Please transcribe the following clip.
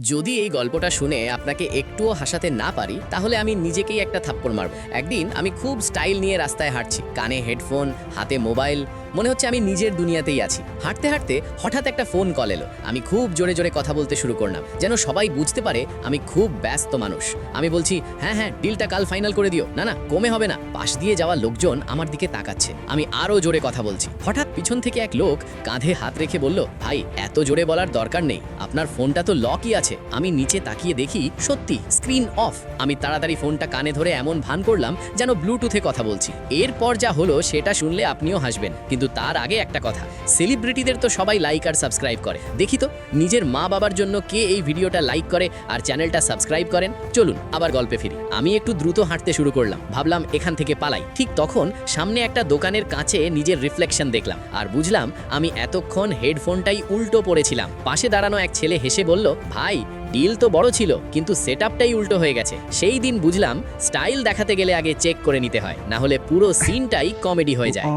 যদি এই গল্পটা শুনে আপনাকে একটুও হাসাতে না পারি তাহলে আমি নিজেকেই একটা থাপ্পড় মারব। একদিন আমি খুব স্টাইল নিয়ে রাস্তায় হাঁটছি, কানে হেডফোন, হাতে মোবাইল, মনে হচ্ছে আমি নিজের দুনিয়াতেই আছি। হাঁটতে হাঁটতে হঠাৎ একটা ফোন কল এলো। আমি খুব জোরে জোরে কথা বলতে শুরু করলাম, যেন সবাই বুঝতে পারে আমি খুব ব্যস্ত মানুষ। আমি বলছি, হ্যাঁ হ্যাঁ, ডিলটা কাল ফাইনাল করে দিও। না না, কমে হবে না। পাশ দিয়ে যাওয়া লোকজন আমার দিকে তাকাচ্ছে। আমি আরও জোরে কথা বলছি। হঠাৎ পিছন থেকে এক লোক কাঁধে হাত রেখে বলল, ভাই এত জোরে বলার দরকার নেই, আপনার ফোনটা তো লকই আছে। আমি নিচে তাকিয়ে দেখি সত্যি স্ক্রিন অফ। আমি তাড়াতাড়ি ফোনটা কানে ধরে এমন ভান করলাম যেন ব্লুটুথে কথা বলছি। এরপর যা হলো সেটা শুনলে আপনিও হাসবেন, কিন্তু তার আগে একটা কথা, সেলিব্রিটিদের তো সবাই লাইক আর সাবস্ক্রাইব করে। দেখি তো নিজের মা বাবার জন্য কে এই ভিডিওটা লাইক করে আর চ্যানেলটা সাবস্ক্রাইব করেন। চলুন আবার গল্পে ফিরি। আমি একটু দ্রুত হাঁটতে শুরু করলাম, ভাবলাম এখান থেকে পালাই। ঠিক তখন সামনে একটা দোকানের কাছে নিজের রিফ্লেকশন দেখলাম আর বুঝলাম আমি এতক্ষণ হেডফোনটাই উল্টো পড়েছিলাম। পাশে দাঁড়ানো এক ছেলে হেসে বলল, ভাই ডিল তো বড় ছিল কিন্তু সেটআপটাই উল্টো হয়ে গেছে। সেই দিন বুঝলাম স্টাইল দেখাতে গেলে আগে চেক করে নিতে হয়, না হলে পুরো সিনটাই কমেডি হয়ে যায়।